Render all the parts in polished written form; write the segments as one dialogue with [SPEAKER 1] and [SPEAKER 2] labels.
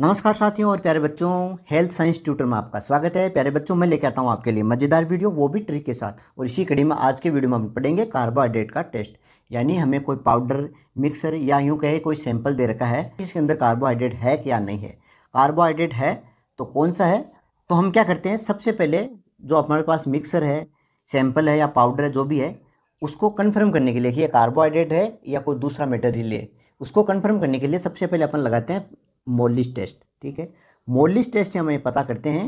[SPEAKER 1] नमस्कार साथियों और प्यारे बच्चों, हेल्थ साइंस ट्यूटर में आपका स्वागत है। प्यारे बच्चों, मैं लेके आता हूँ आपके लिए मज़ेदार वीडियो, वो भी ट्रिक के साथ। और इसी कड़ी में आज के वीडियो में हम पढ़ेंगे कार्बोहाइड्रेट का टेस्ट। यानी हमें कोई पाउडर, मिक्सर या यूँ कहे कोई सैंपल दे रखा है, इसके अंदर कार्बोहाइड्रेट है कि या नहीं है। कार्बोहाइड्रेट है तो कौन सा है। तो हम क्या करते हैं, सबसे पहले जो हमारे पास मिक्सर है, सैंपल है या पाउडर है, जो भी है, उसको कन्फर्म करने के लिए कि ये कार्बोहाइड्रेट है या कोई दूसरा मटेरियल है, उसको कन्फर्म करने के लिए सबसे पहले अपन लगाते हैं मोलिस टेस्ट। ठीक है, मोलिस टेस्ट से हमें पता करते हैं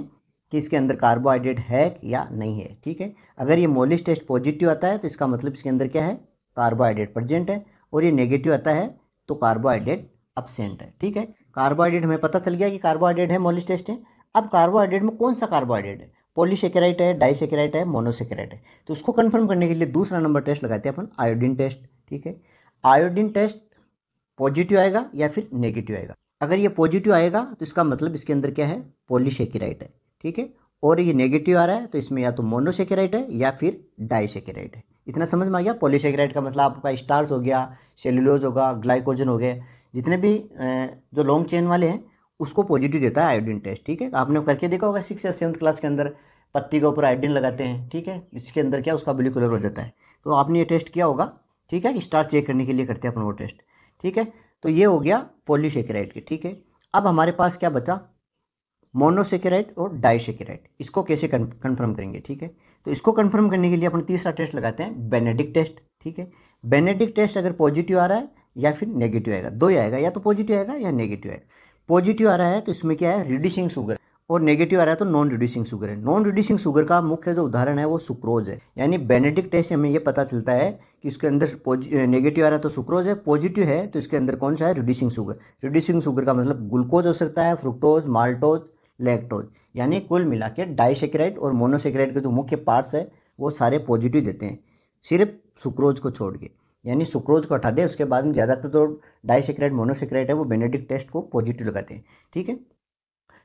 [SPEAKER 1] कि इसके अंदर कार्बोहाइड्रेट है या नहीं है। ठीक है, अगर ये मोलिस टेस्ट पॉजिटिव आता है तो इसका मतलब इसके अंदर क्या है, कार्बोहाइड्रेट प्रेजेंट है। और ये नेगेटिव आता है तो कार्बोहाइड्रेट अब्सेंट है। ठीक है, कार्बोहाइड्रेट हमें पता चल गया कि कार्बोहाइड्रेट है, मोलिस टेस्ट है। अब कार्बोहाइड्रेट में कौन सा कार्बोहाइड्रेट है, पॉलीसेकेराइड है, डाइसेकेराइड है, मोनोसेकेराइड है। तो उसको कंफर्म करने के लिए दूसरा नंबर टेस्ट लगाते हैं अपन, आयोडीन टेस्ट। ठीक है, आयोडीन टेस्ट पॉजिटिव आएगा या फिर नेगेटिव आएगा। अगर ये पॉजिटिव आएगा तो इसका मतलब इसके अंदर क्या है, पॉलीसेकेराइड है। ठीक है, और ये नेगेटिव आ रहा है तो इसमें या तो मोनोसेकेराइड है या फिर डाइसेकेराइड है। इतना समझ में आ गया। पॉलीसेकेराइड का मतलब आपका स्टार्च हो गया, सेल्यूलोज होगा, ग्लाइकोजन हो गया, जितने भी जो लॉन्ग चेन वाले हैं उसको पॉजिटिव देता है आयोडीन टेस्ट। ठीक है, आपने करके देखा होगा 6 या 7th क्लास के अंदर, पत्ती के ऊपर आयोडीन लगाते हैं। ठीक है, इसके अंदर क्या उसका ब्लू कलर हो जाता है। तो आपने ये टेस्ट किया होगा। ठीक है, स्टार्च चेक करने के लिए करते हैं अपन वो टेस्ट। ठीक है, तो ये हो गया पॉलीसेकेराइड के। ठीक है, अब हमारे पास क्या बचा, मोनोसेकेराइड और डाइसेकेराइड। इसको कैसे कन्फर्म करेंगे। ठीक है, तो इसको कन्फर्म करने के लिए अपन तीसरा टेस्ट लगाते हैं, बेनेडिक्ट टेस्ट। ठीक है, बेनेडिक्ट टेस्ट अगर पॉजिटिव आ रहा है या फिर नेगेटिव आएगा, दो ही आएगा, या तो पॉजिटिव आएगा या नेगेटिव आएगा। पॉजिटिव आ रहा है तो इसमें क्या है, रिड्यूसिंग शुगर, और नेगेटिव आ रहा है तो नॉन रिड्यूसिंग शुगर है। नॉन रिड्यूसिंग शुगर का मुख्य जो उदाहरण है वो सुक्रोज है। यानी बेनेडिक्ट टेस्ट से हमें ये पता चलता है कि इसके अंदर नेगेटिव आ रहा है तो सुक्रोज है, पॉजिटिव है तो इसके अंदर कौन सा है, रिड्यूसिंग शुगर। रिड्यूसिंग शुगर का मतलब ग्लूकोज हो सकता है, फ्रुक्टोज, माल्टोज, लैक्टोज। यानी कुल मिला के डाइसेकेराइड और मोनोसेकेराइड के जो मुख्य पार्ट्स है वो सारे पॉजिटिव देते हैं, सिर्फ सुक्रोज को छोड़ के। यानी सुक्रोज को हटा दें, उसके बाद में ज़्यादातर जो डाइसेकेराइड, मोनोसेकेराइड है वो बेनेडिक्ट टेस्ट को पॉजिटिव लगाते हैं। ठीक है,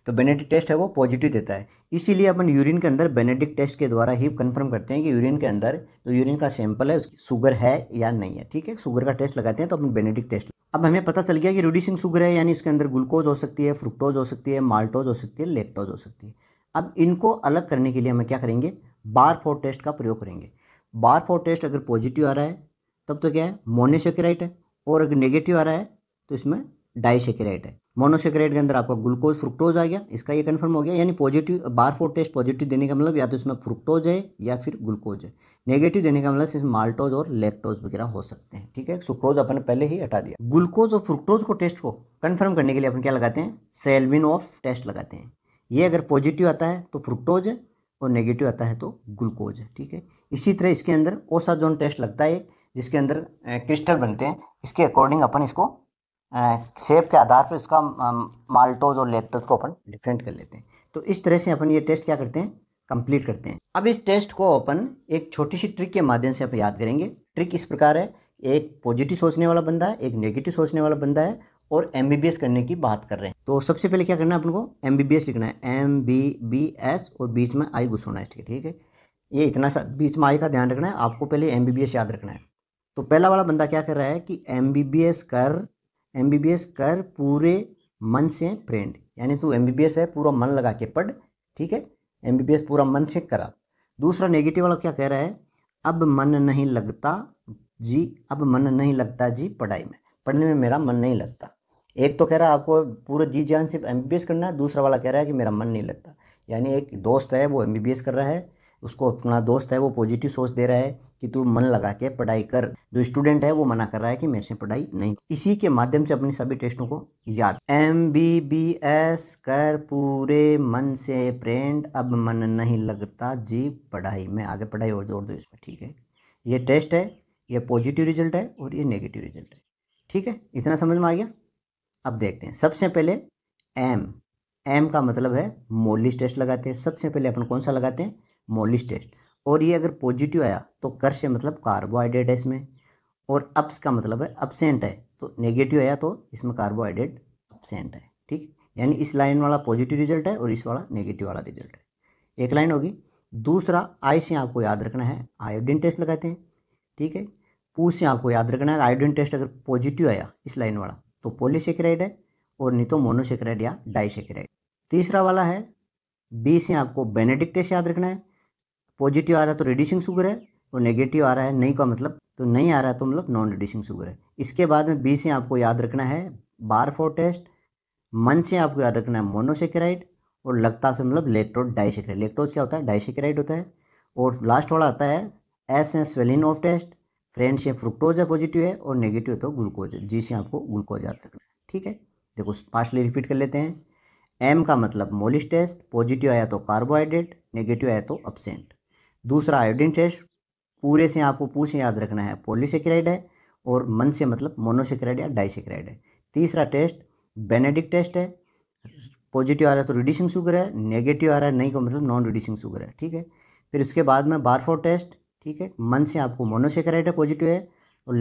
[SPEAKER 1] तो बेनेडिक्ट टेस्ट है वो पॉजिटिव देता है। इसीलिए अपन यूरिन के अंदर बेनेडिक्ट टेस्ट के द्वारा ही कंफर्म करते हैं कि यूरिन के अंदर जो यूरिन का सैंपल है उसकी शुगर है या नहीं है। ठीक है, शुगर का टेस्ट लगाते हैं तो अपन बेनेडिक्ट टेस्ट। अब हमें पता चल गया कि रिड्यूसिंग शुगर है, यानी इसके अंदर ग्लूकोज हो सकती है, फ्रुक्टोज हो सकती है, माल्टोज हो सकती है, लैक्टोज हो सकती है। अब इनको अलग करने के लिए हमें क्या करेंगे, बारफोर टेस्ट का प्रयोग करेंगे। बारफोर टेस्ट अगर पॉजिटिव आ रहा है तब तो क्या है, मोनोसेकेराइड है, और अगर नेगेटिव आ रहा है तो इसमें डाइसेकेराइड है। मोनोसेकेराइड के अंदर आपका ग्लूकोज, फ्रुक्टोज आ गया, इसका ये कंफर्म हो गया। यानी पॉजिटिव, बारफोर टेस्ट पॉजिटिव देने का मतलब या तो इसमें फ्रुक्टोज है या फिर ग्लूकोज है। नेगेटिव देने का मतलब इसमें माल्टोज और लैक्टोज वगैरह हो सकते हैं। ठीक है, सुक्रोज अपन पहले ही हटा दिया। ग्लूकोज और फ्रुक्टोज को टेस्ट को कंफर्म करने के लिए अपन क्या लगाते हैं, सेल्विनोफ टेस्ट लगाते हैं। ये अगर पॉजिटिव आता है तो फ्रुक्टोज है और नेगेटिव आता है तो ग्लूकोज है। ठीक है, इसी तरह इसके अंदर ओसाजोन टेस्ट लगता है, जिसके अंदर क्रिस्टल बनते हैं। इसके अकॉर्डिंग अपन इसको शेप के आधार पर इसका माल्टोज और लैक्टोज को अपन डिफरेंट कर लेते हैं। तो इस तरह से अपन ये टेस्ट क्या करते हैं, कंप्लीट करते हैं। अब इस टेस्ट को अपन एक छोटी सी ट्रिक के माध्यम से अपन याद करेंगे। ट्रिक इस प्रकार है, एक पॉजिटिव सोचने वाला बंदा है, एक नेगेटिव सोचने वाला बंदा है, और MBBS करने की बात कर रहे हैं। तो सबसे पहले क्या करना है अपन को, MBBS लिखना है, MBBS, और बीच में आई घुसाना है। ठीक है, ये इतना सा बीच में आई का ध्यान रखना है आपको, पहले MBBS याद रखना है। तो पहला वाला बंदा क्या कर रहा है कि MBBS कर पूरे मन से फ्रेंड, यानी तू MBBS है, पूरा मन लगा के पढ़। ठीक है, MBBS पूरा मन से करा। दूसरा नेगेटिव वाला क्या कह रहा है, अब मन नहीं लगता जी, अब मन नहीं लगता जी पढ़ाई में, पढ़ने में मेरा मन नहीं लगता। एक तो कह रहा है आपको पूरे जी जान से MBBS करना है, दूसरा वाला कह रहा है कि मेरा मन नहीं लगता। यानी एक दोस्त है वो MBBS कर रहा है, उसको अपना दोस्त है वो पॉजिटिव सोच दे रहा है कि तू मन लगा के पढ़ाई कर। जो स्टूडेंट है वो मना कर रहा है कि मेरे से पढ़ाई नहीं। इसी के माध्यम से अपनी सभी टेस्टों को याद, MBBS कर पूरे मन से फ्रेंड, अब मन नहीं लगता जी पढ़ाई में, आगे पढ़ाई और जोड़ दो इसमें। ठीक है, ये टेस्ट है, ये पॉजिटिव रिजल्ट है और ये नेगेटिव रिजल्ट है। ठीक है, इतना समझ में आ गया। अब देखते हैं, सबसे पहले एम का मतलब है मोलिस टेस्ट लगाते हैं। सबसे पहले अपन कौन सा लगाते हैं, मोलिस टेस्ट। और ये अगर पॉजिटिव आया तो कर से मतलब कार्बोहाइड्रेट है इसमें, और अप्स का मतलब है अब्सेंट है, तो नेगेटिव आया तो इसमें कार्बोहाइड्रेट अब्सेंट है। ठीक, यानी इस लाइन वाला पॉजिटिव रिजल्ट है और इस वाला नेगेटिव वाला रिजल्ट है, एक लाइन होगी। दूसरा आई से आपको याद रखना है, आयोडीन टेस्ट लगाते हैं। ठीक है, पू से आपको याद रखना है, आयोडीन टेस्ट अगर पॉजिटिव आया इस लाइन वाला तो पॉलीसेकेराइड है, और नहीं तो मोनोसेकेराइड या डाइसेकेराइड। तीसरा वाला है बी से आपको बेनेडिक्ट टेस्ट याद रखना है। पॉजिटिव आ रहा है तो रिड्यूसिंग शुगर है, और नेगेटिव आ रहा है नहीं का मतलब तो नहीं आ रहा है तो मतलब नॉन रिड्यूसिंग शुगर है। इसके बाद में बी से आपको याद रखना है बारफोर टेस्ट, मन से आपको याद रखना है मोनोसेकेराइड, और लगता से मतलब लैक्टोज डाइसेकेराइड। लैक्टोज क्या होता है? डाइसेकेराइड होता है। और लास्ट वाला आता है एस एन स्वेलिन ऑफ टेस्ट, फ्रेंड से फ्रुक्टोज है पॉजिटिव है, और नेगेटिव है तो ग्लूकोज है, जी से आपको ग्लूकोज याद रखना है। ठीक है, देखो फास्टली रिपीट कर लेते हैं। एम का मतलब मोलिस टेस्ट, पॉजिटिव आया तो कार्बोहाइड्रेट, नेगेटिव आया तो अब्सेंट। दूसरा आयोडीन टेस्ट, पूरे से आपको पूरे से याद रखना है पॉलीसेकेराइड है, और मन से मतलब मोनोसेकेराइड या डाइसेकेराइड है। तीसरा टेस्ट बेनेडिक्ट टेस्ट है, पॉजिटिव आ रहा है तो रिड्यूसिंग शुगर है, नेगेटिव आ रहा है नहीं का मतलब नॉन रिड्यूसिंग शुगर है। ठीक है, फिर उसके बाद में बारफोर टेस्ट, ठीक है, मन से आपको मोनोसेकेराइड है पॉजिटिव है, और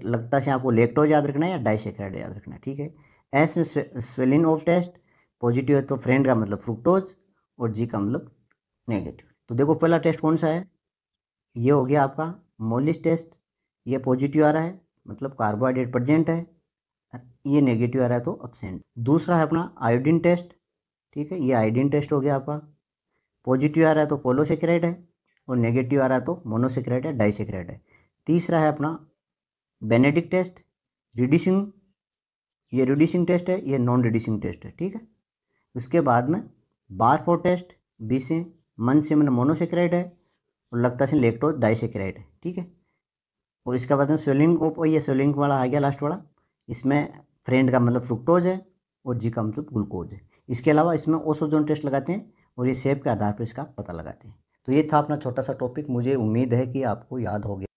[SPEAKER 1] लगता से आपको लैक्टोज याद रखना है या डाइसेकेराइड याद रखना है। ठीक है, एस में स्वेलिन ऑफ टेस्ट, पॉजिटिव है तो फ्रेंड का मतलब फ्रुक्टोज, और जी का मतलब नेगेटिव। तो देखो पहला टेस्ट कौन सा है, ये हो गया आपका मोलिस टेस्ट, ये पॉजिटिव आ रहा है मतलब कार्बोहाइड्रेट प्रेजेंट है, ये नेगेटिव आ रहा है तो अब्सेंट। दूसरा है अपना आयोडीन टेस्ट, ठीक है, ये आयोडीन टेस्ट हो गया आपका, पॉजिटिव आ रहा है तो पोलोसेकेराइड है, और नेगेटिव आ रहा है तो मोनोसेकेराइड है डाइसेकेराइड है। तीसरा है अपना बेनेडिक्ट टेस्ट, रिड्यूसिंग, ये रिड्यूसिंग टेस्ट है, ये नॉन रिड्यूसिंग टेस्ट है। ठीक है, उसके बाद में बारफोर टेस्ट, बी से मन से मन मोनोसेकेराइड है, और लगता से लैक्टोज डाइसेकेराइड है। ठीक है, और इसके बाद में स्वेलिंग ऑफ, ये स्वेलिंग वाला आ गया लास्ट वाला, इसमें फ्रेंड का मतलब फ्रुक्टोज है, और जी का मतलब ग्लूकोज है। इसके अलावा इसमें ओसोजोन टेस्ट लगाते हैं, और ये शेप के आधार पर इसका पता लगाते हैं। तो ये था अपना छोटा सा टॉपिक, मुझे उम्मीद है कि आपको याद हो गया।